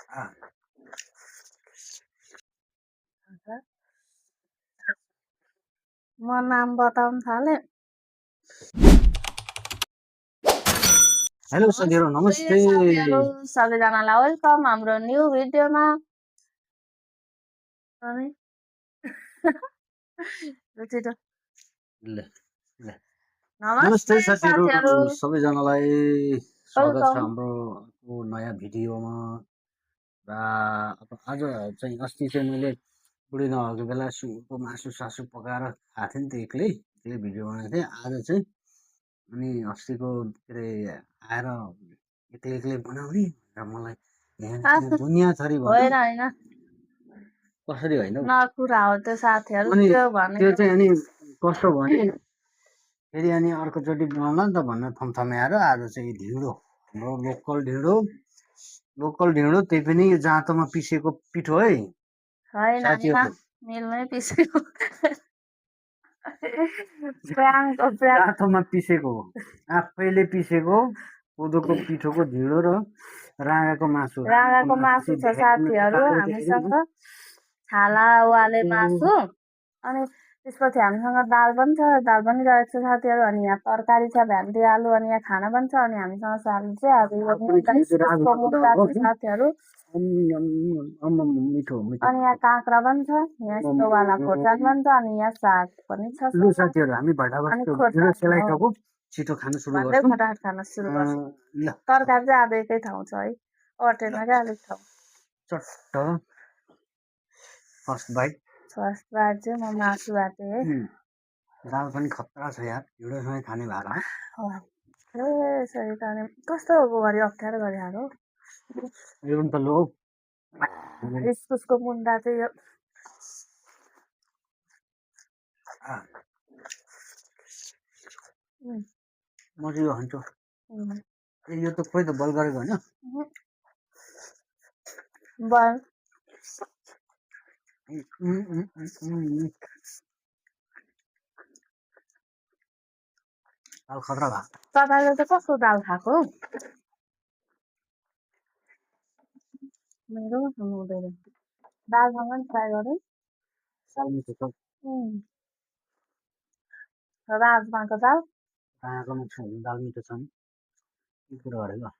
Ah, म नाम बताउन थालेँ। हेलो साथीहरू नमस्ते। साथीहरू सबैजनालाई वेलकम हाम्रो न्यू भिडियोमा। अनि छिटो ल ल नमस्ते साथीहरू सबैजनालाई स्वागत छ वेलकम। हाम्रो नयाँ भिडियोमा। र अब आज चाहिँ अस्ति चाहिँ मैले बुढी नभएको बेला सुँगुरको मासु सासु पकाएर खाएको थिएँ नि त एक्लै, त्यही भिडियो बनाएको थिएँ। आज चाहिँ अनि अस्तिको के अरे आएर एक्लै एक्लै बनाउने र मलाई यहाँ दुनियाँ थरी होइन भन्नु होइन कसरी होइन हौ। न कुरा हो त्यो साथीहरू अनि त्यो त्यो भनेको चाहिँ अनि कस्तो भने फेरि अनि अर्कोचोटि बनाउला नि त भनेर थमथम्याएर आज चाहिँ ढिँडो, हाम्रो लोकल ढिँडो, त्यही पनि जाँतोमा पिसेको पिठो है होइन साथीहरू। मिलमै पिसेको प्राङको प्राङ जाँतोमा पिसेको आफैले पिसेको कोदोको पिठोको ढिँडो र राँगाको मासु मासु छ साथीहरू हामीसँग। छाला वाले मासु अनि त्यसपछि हामीसँग दाल पनि छ, दाल पनि रहेको छ साथीहरू। अनि यहाँ तरकारी छ भेन्डी आलु, अनि यहाँ खाना पनि छ। अनि हामीसँग साली चाहिँ अब यो मुद्दा छ साथीहरू। मिठो अनि यहाँ काँक्रा पनि छ, यहाँ यस्तो वाला खोर्सानी पनि छ, अनि यहाँ साग पनि छ लु साथीहरू हामी भटाभट सेलाइटको छिटो खान सुरु भन्दै गर्छौँ। फटाफट खान सुरु गर्छौँ। ल तरकारी चाहिँ अब एकै ठाउँ छ है, अटेमा क्या अलिक ठाउँ। चट्ट फर्स्ट बाइट चाहिँ म मासु बाटे है। दाल पनि खतरा छ यार, ढिँडोसँगै खाने भएर यसरी खाने कस्तो गरी अप्ठ्यारो गरी खाएको। यो पनि त लो इस्कुसको मुन्टा चाहिँ यो म चाहिँ यो खान्छु। यो त खोइ त बल गरेको होइन। दाल खतरा भएको। तपाईँले चाहिँ कस्तो दाल खाएको? मेरो खानु हुँदैन, दालसँग पनि ट्राई गरेँ। राजमाको दाल दाल मिठो छ नि, के कुरो गरेको।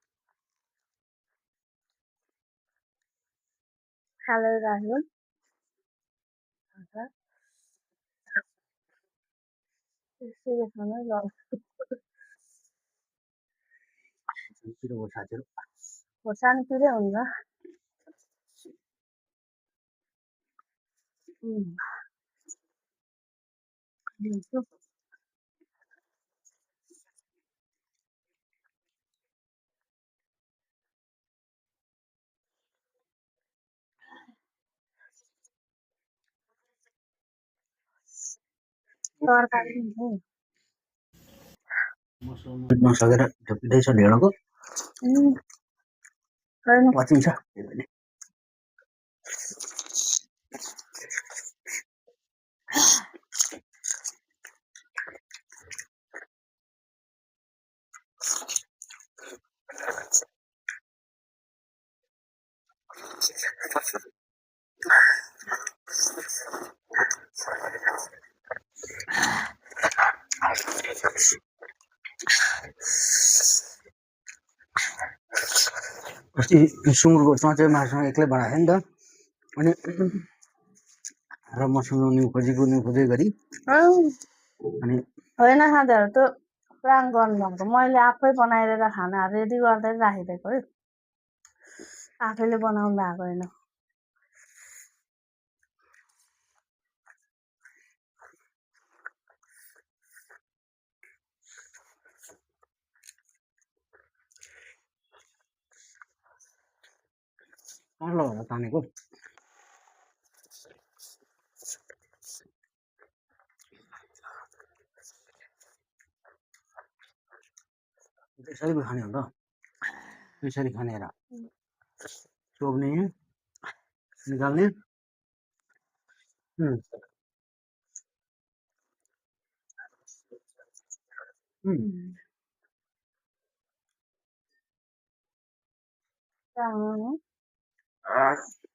हालेर राख्यो। त्यसरी खानै खोर्सानी पिरै हुन्छ। तरकारी नसकेर ढुक्दैछ ढेँडोको पचिन्छ। अस्ति सुँगुरको चोचे मासु एक्लै बनाएको थिएँ नि त, अनि र मसँग न्यु खोजी गरी अनि होइन साथीहरू त्यो प्राङ गर्नु भएको, मैले आफै बनाएर खाना रेडी गर्दै राखिदिएको है, आफैले बनाउनु भएको होइन। कार्लो होला तानेको। त्यसरी पो खाने हो त, त्यसरी खाने र चोब्ने निकाल्ने। मासु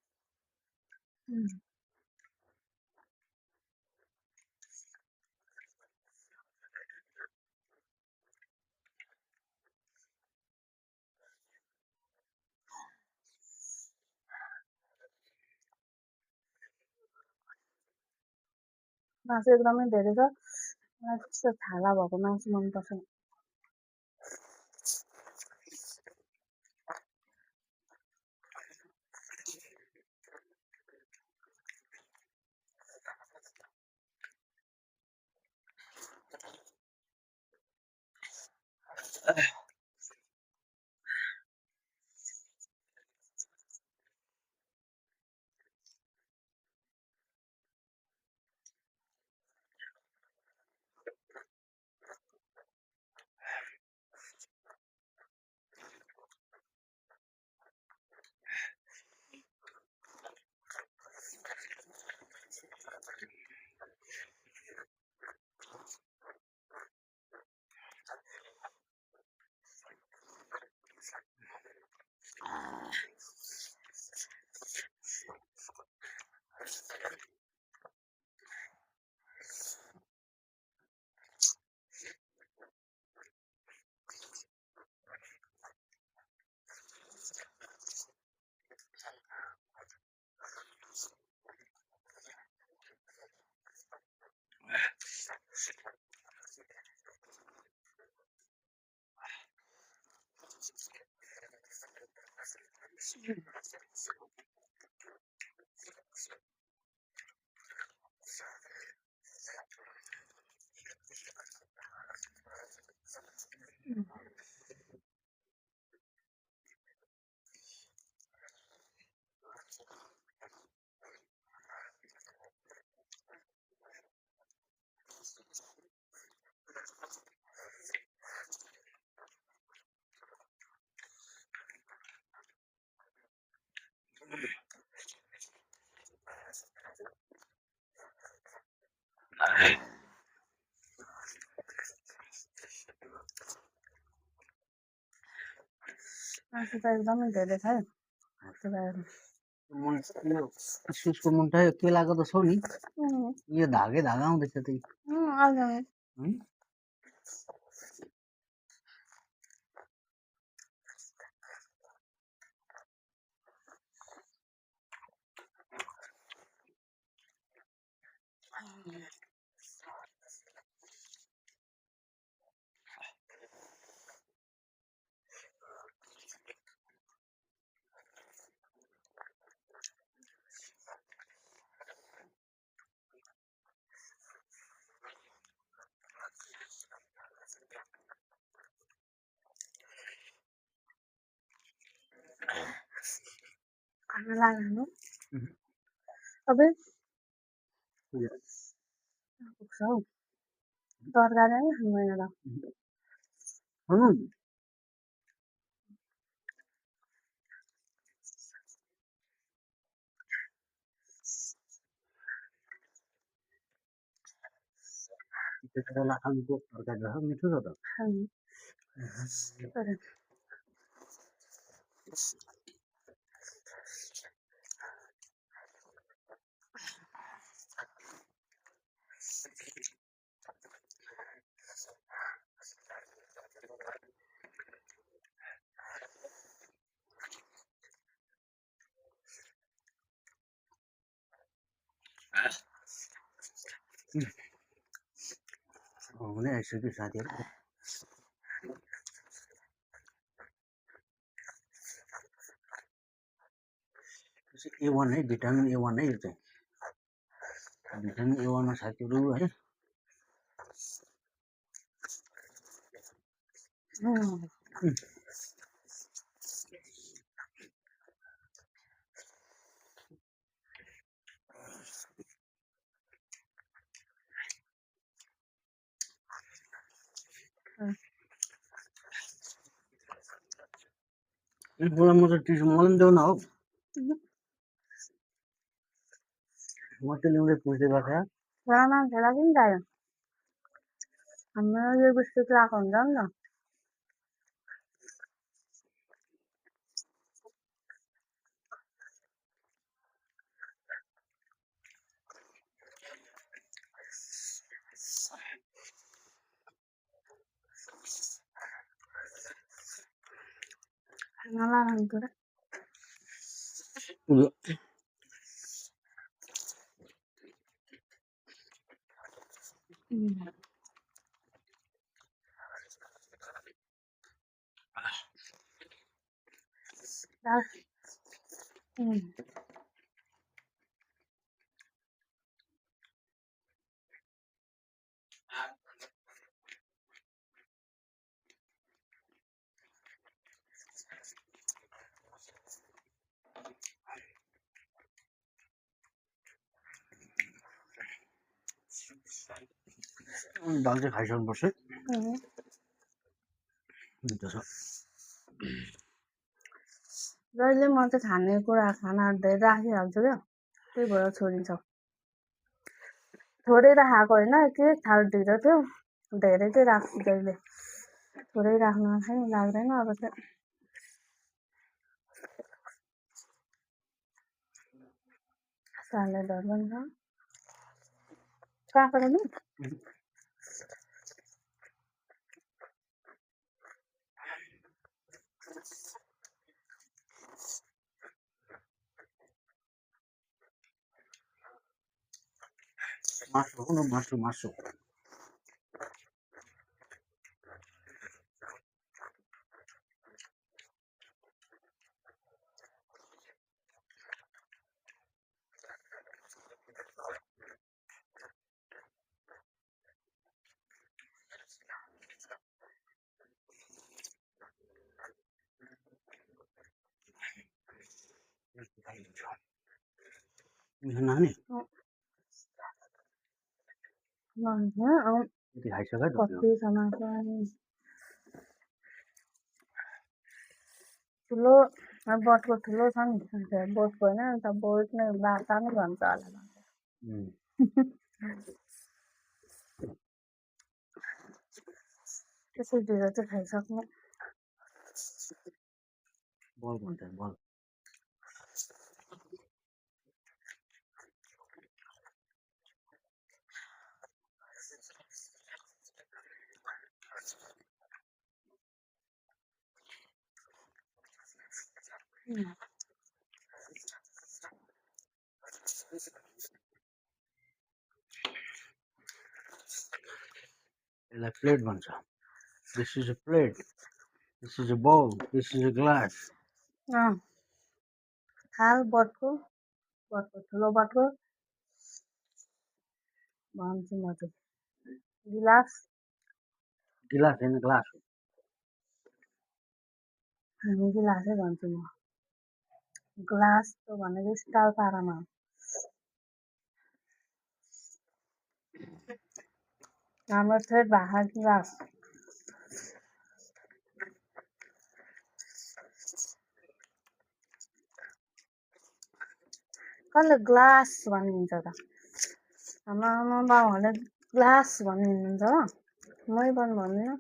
एकदमै धेरै छ मलाई त्यस्तो छाला भएको मासु मनपर्छ मासु त एकदमै धेरै छ है सुसको मुन्टा यो केलाको त छ नि यो धागै धागा आउँदैछ त्यही खाना लाग्नु अबे पुग्छ हौ तरकारी नै खाँदैन त केला आलुको तरकारी रह मिठो छ त हुने आइसक्यो साथीहरू A1 है भिटामिन A1 है यो चाहिँ भिटामिन A1 हो साथीहरू है मलाई म त टिसु मलाई पनि देऊ न हौ म त ल्याउँदै पुज्दै गर्छ मान्छेलाई किन चाहियो हाम्रो यो बिस्कुट लगाएको हुन्छ नि त नलाग्नु कुरा दाल दाल चाहिँ खाइसक्नुपर्छ है हुन्छ जहिले म चाहिँ खानेकुरा खानाहरू धेरै राखिहाल्छु क्या त्यही भएर छोडिन्छ थोरै राखेको होइन के थाल ढिलो थियो धेरै चाहिँ राख्छु जहिले थोरै राख्नु चाहिँ लाग्दैन अब चाहिँ स्यालेडहरू पनि छ काँक्रा नि मासु हो न मासु नानी खाइसक्यो कतिसम्म ठुलो बोटको ठुलो छ नि बोटको होइन अन्त बोट नै बाटा नै भन्छ होला त्यसै ढिलो चाहिँ खाइसक्नु बल भन्छ बल यसलाई प्लेट भन्छ this is a plate this is a bowl this is a glass थाल बोटको ठुलो बोटको भन्छु म चाहिँ गिलास गिलास होइन ग्लास हो हामी गिलासै भन्छु म ग्लास त भनेको स्टाल पारामा हाम्रो थ्रेड भाषा गिलास कसले ग्लास भनिन्छ त हाम्रो आमा बाबाहरूले ग्लास भनिदिनुहुन्छ हो मै पनि भन्दिनँ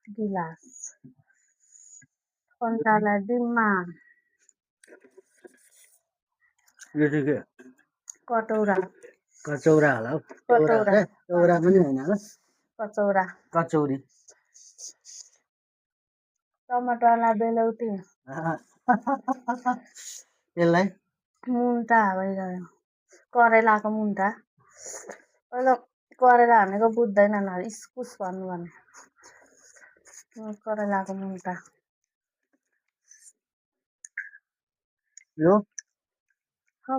गिलास पन्चालाई डिममा यो चाहिँ के कटौरा कचौरा होला हौ चौरा पनि होइन होला कचौरा कचौरी टमाटरलाई बेलौटी यसलाई मुन्टा भइगयो करेलाको मुन्टा पहिला करेला भनेको बुझ्दैनन् इस्कुस भन्नु भने करेलाको मुन्टा यो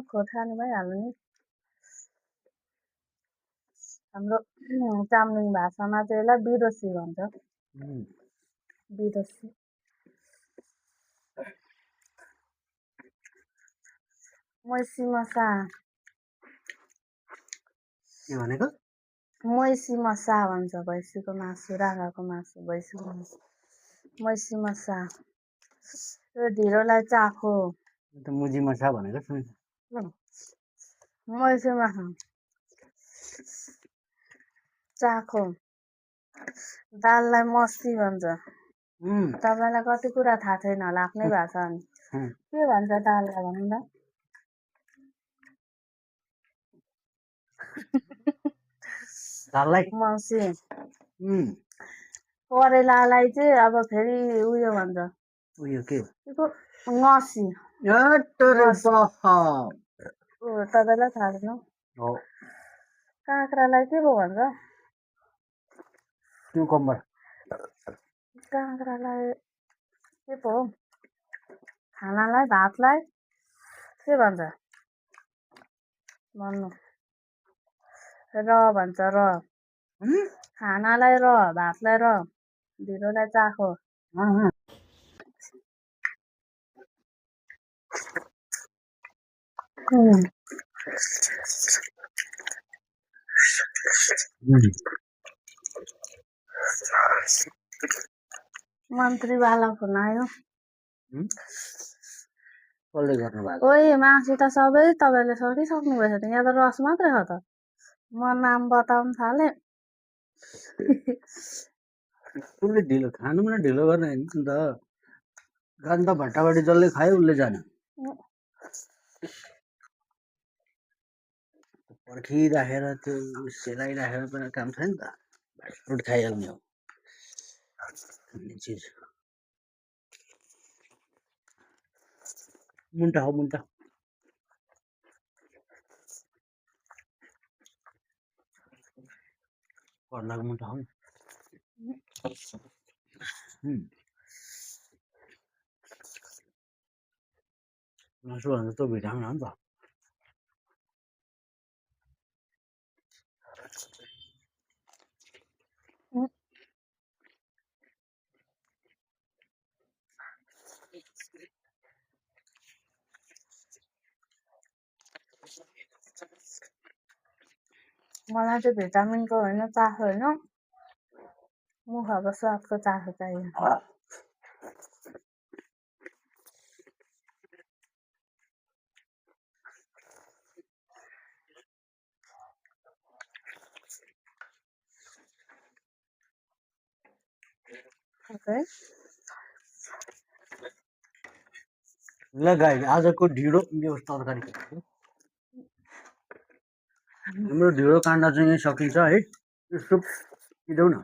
खोर्सानी भइहाल्यो नि हाम्रो चाम्लिङ भाषामा चाहिँ यसलाई बिरोसी भन्छ बिरोसी मैसी मसा के भनेको मैसी मसा भन्छ भैँसीको मासु राँगाको मासु भैँसीको मासु मैसी मसा यो ढिँडोलाई चाखो त मुजी मसा भनेको सुन्छ मैसी मसा चाखो दाललाई मसी भन्छ तपाईँलाई कति कुरा थाहा छैन होला आफ्नै भाषा अनि के भन्छ दाललाई भन्नु त दाललाई मसी करेलालाई चाहिँ अब फेरि उयो भन्छ उयो के नसी अटरे नसी बाप तपाईँलाई थाहा छैन हो काँक्रालाई के पो भन्छ क्युकम्बर काँक्रालाई के पो हो खानालाई भातलाई के भन्छ भन्नु र भन्छ र खानालाई र भातलाई र ढिँडोलाई चाखो मन्त्रीवाला फोन आयो कसले गर्नुभएको ओइ मासु त सबै तपाईँले सकिसक्नु भएछ त यहाँ त रस मात्रै हो त म नाम बताउन थालेँ उसले ढिलो खानु पनि ढिलो गर्ने होइन नि त गान त भट्टाबाटी जसले खायो उसले जाने पर्खिराखेर त्यो सेलाइराखेर पनि काम छैन नि त भाइफ्रुट खाइहाल्ने हो भन्ने चिज मुन्टा हो मुन्टा पर्लाको मुन्टा हो मासु भन्दा त भिटामिन हो नि त मलाई चाहिँ भिटामिनको होइन चाखो होइन मुखको स्वादको चाखो चाहियो ल गाई आजको ढिँडो यो तरकारी हाम्रो ढिँडो काण्ड चाहिँ यहीँ सकिन्छ है यसो पिदेऊ न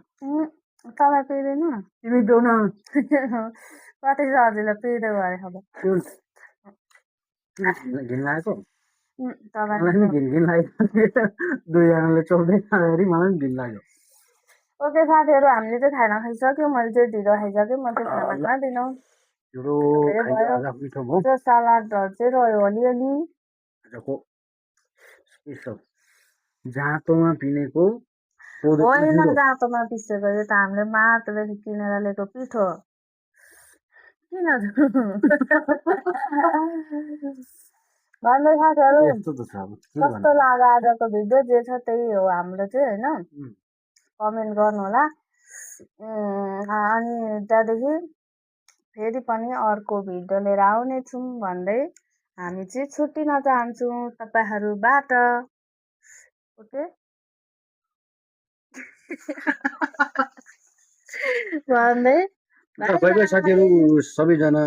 तपाईँ पिँदैन तिमी पिउ न कति सजिलो पिँदै गरे अब घिन लागेको तपाईँ मलाई पनि घिन लाग्यो दुईजनाले चौधै खाँदाखेरि मलाई पनि घिन लाग्यो ओके साथीहरू हामीले चाहिँ खाना खाइसक्यो मैले चाहिँ ढिँडो खाइसकेँ म चाहिँ खाना खाँदिनँ ढिँडो मिठो भयो त्यो सलादहरू चाहिँ रह्यो अलिअलि आजको स्पेसल जाँतोमा पिनेको होइन जाँतोमा पिसेको यो त हामीले माटोदेखि किनेर ल्याएको पिठो किन भन्दै साथीहरू कस्तो लाग्यो आजको भिडियो जे छ त्यही हो हाम्रो चाहिँ होइन कमेन्ट गर्नु होला अनि त्यहाँदेखि फेरि पनि अर्को भिडियो लिएर आउनेछौँ भन्दै हामी चाहिँ छुट्टिन चाहन्छौँ तपाईँहरूबाट ओके भन्दै साथीहरू सबैजना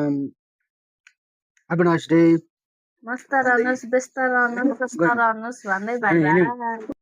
मस्त रहनुहोस् व्यस्त रहनुहोस् कस्तो रहनुहोस् भन्दै भाइ